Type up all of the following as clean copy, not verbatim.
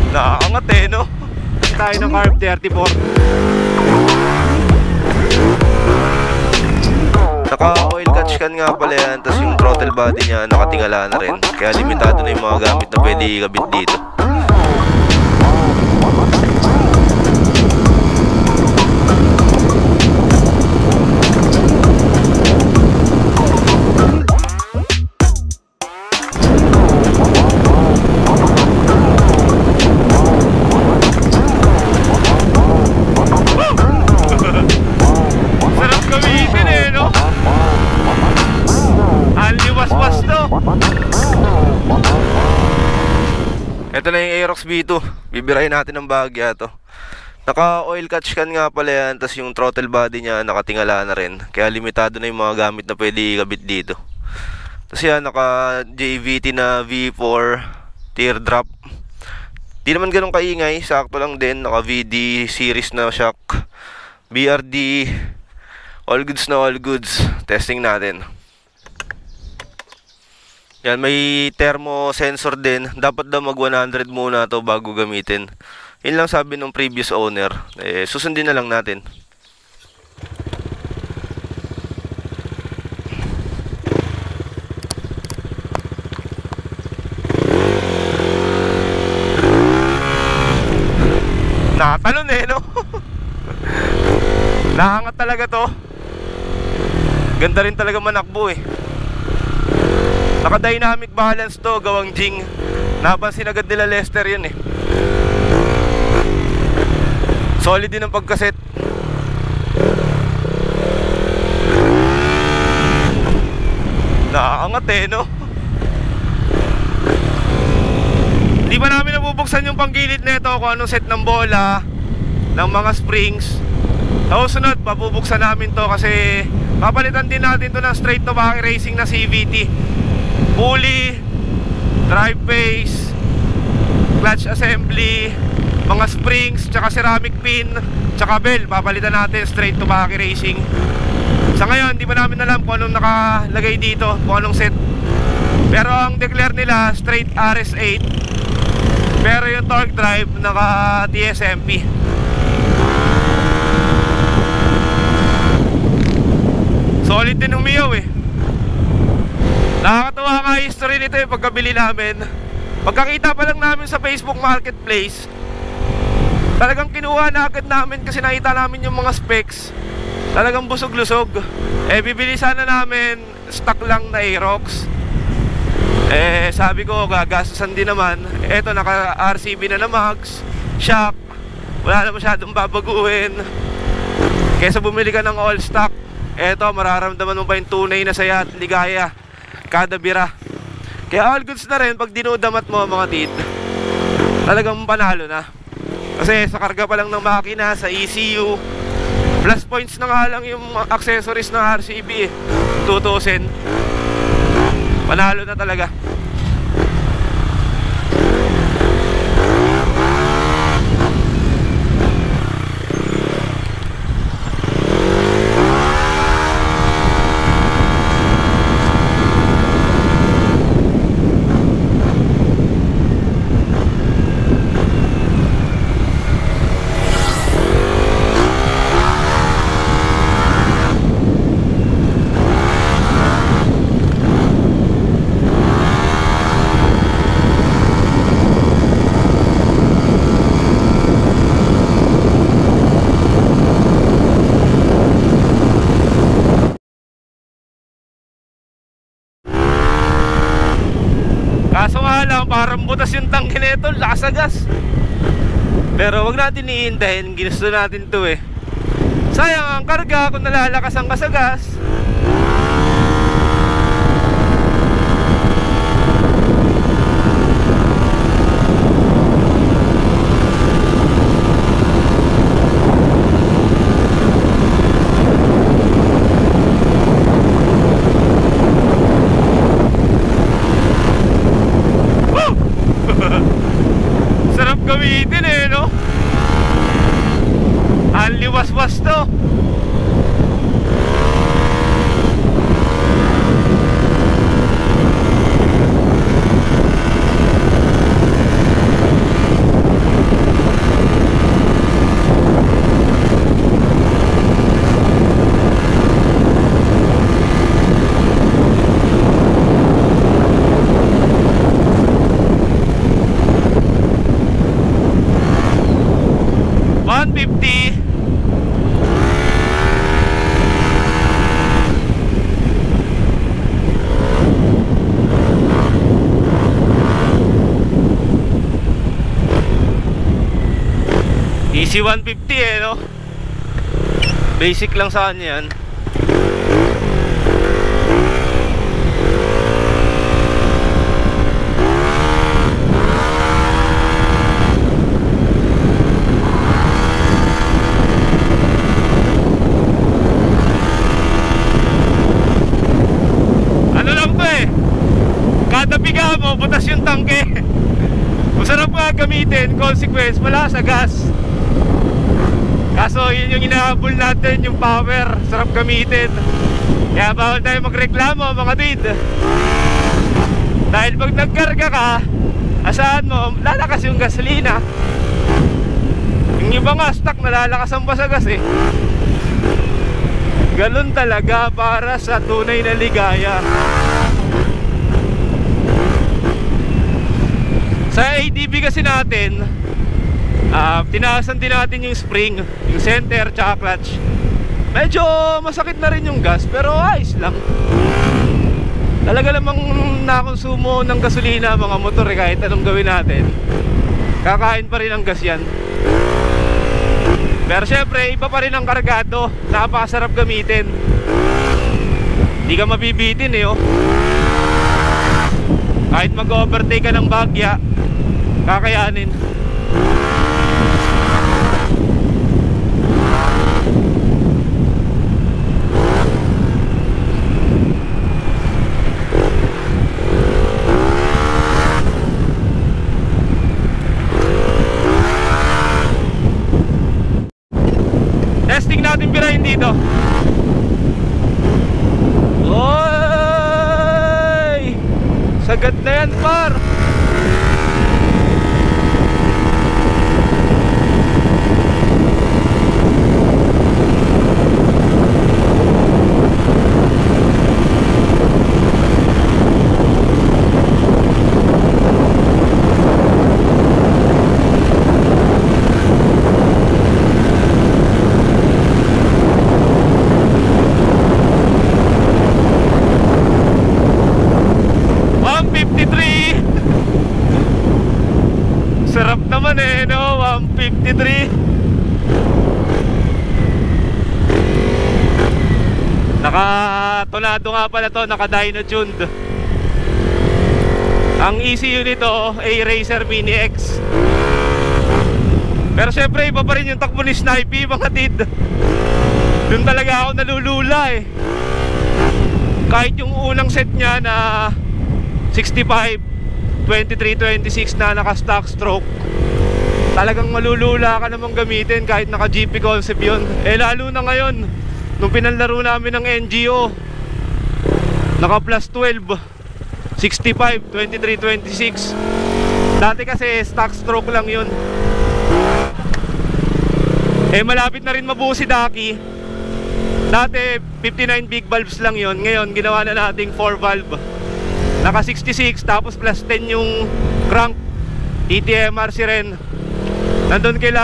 Nakaangat eh, no? Tayo ng Carb 34. Naka-oil catch can nga pala yan. Tapos yung throttle body niya nakatingala na rin. Kaya limitado na yung mga gamit na pwede ikabit dito. Ito na yung Aerox V2. Bibirahin natin ng bahagya to. Naka oil catch can nga pala yan. Tapos yung throttle body niya nakatingala na rin. Kaya limitado na yung mga gamit na pwede ikabit dito. Tapos yan, naka JVT na V4 teardrop. Di naman ganun kaingay. Sakto lang din. Naka VD series na shock. BRD. All goods na all goods. Testing natin. Yan, may thermo sensor din. Dapat daw mag 100 muna to bago gamitin. Yun lang sabi ng previous owner. Susundin na lang natin. Nakatalon eh, no? Nakaangat talaga to. Ganda rin talaga manakbo eh. Naka-dynamic balance to, gawang Jing. Napansin agad nila Lester yun eh. Solid din ang pagkaset. Nakaangat eh, no? Di ba namin nabubuksan yung panggilid nito kung anong set ng bola, ng mga springs. Tapos sunod, pabubuksan namin to kasi papalitan din natin to ng straight to back racing na CVT. Pulley, drive base, clutch assembly, mga springs, tsaka ceramic pin, tsaka bell. Papalitan natin straight to back racing. Sa ngayon, di ba namin alam kung anong nakalagay dito, kung anong set. Pero ang declare nila, straight RS8. Pero yung torque drive, naka TSMP. Solid din humiyaw eh. Nakakatuwa nga history nito yung pagkabili namin. Pagkakita pa lang namin sa Facebook Marketplace, talagang kinuha na agad namin kasi nakita namin yung mga specs. Talagang busog-lusog. Bibili sana namin stock lang na Aerox. Sabi ko gagastusan din naman. Eto, naka RCB na mags, shock, wala na masyadong babaguhin. Kesa bumili ka ng all stock, eto, mararamdaman mo pa yung tunay na saya at ligaya kada bira. Kaya all goods na rin pag dinudamat mo mga tid. Talagang panalo na. Kasi sa karga pa lang ng makina, sa ECU, plus points na nga lang yung accessories ng RCB eh. 2,000. Panalo na talaga. Kaso nga lang, parang butas yung tangke nito, lakas sa gas. Pero wag natin iindahin, ginusto natin to eh. Sayang ang karga kung nalalakasan ka sa gas. Sarap gamitin eh, no? Ang liwas-was to. EC150 no? Basic lang sa kanya yan. Ano lang to kada biga mo, butas yung tangke. Masarap nga gamitin, consequence, wala sa gas. Kaso yun yung inahabol natin, yung power, sarap gamitin. Kaya bawal tayo magreklamo mga dude. Dahil pag nagkarga ka, asahan mo, lalakas yung gasolina. Yung iba nga stock, nalalakas ang sa gas Ganun talaga para sa tunay na ligaya. Sa ADB kasi natin, tinaasan din natin yung spring, yung center, tsaka clutch. Medyo masakit na rin yung gas, pero ayos lang. Talaga namang nakonsumo ng gasolina mga motor kahit anong gawin natin, kakain pa rin ang gas yan. Pero syempre, iba pa rin ang kargado. Napakasarap gamitin. Hindi ka mabibitin Kahit mag-overtake ka ng bagya, kakayanin. Testing natin birahin dito. Oy! Sagad na yan, par. Sarap naman 153. Naka-tonado nga pala to, naka-dyno tuned. Ang ECU nito ay Racer Mini X. Pero syempre iba pa rin yung takbo ni Snipey mga tid. Doon talaga ako nalulula Kahit yung unang set niya na 65 23-26 na naka-stock stroke, talagang malulula ka namang gamitin kahit naka-GP concept yun. Lalo na ngayon, nung pinalaro namin ng NGO, naka plus 12 65 23-26. Dati kasi stock stroke lang yun. Malapit na rin mabuo si Ducky. Dati 59 big valves lang yun. Ngayon ginawa na nating 4 valve, naka 66, tapos plus 10 yung crank. ETMRC rin. Nandun kila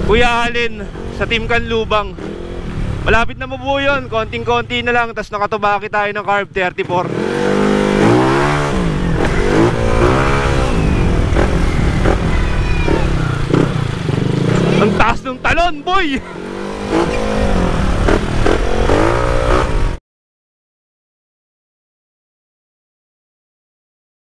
Kuya Alin sa Team Kanlubang. Malapit na mabuo yun, konting-konti na lang. Tapos nakatubaki tayo ng carb 34. Ang taas ng talon, boy!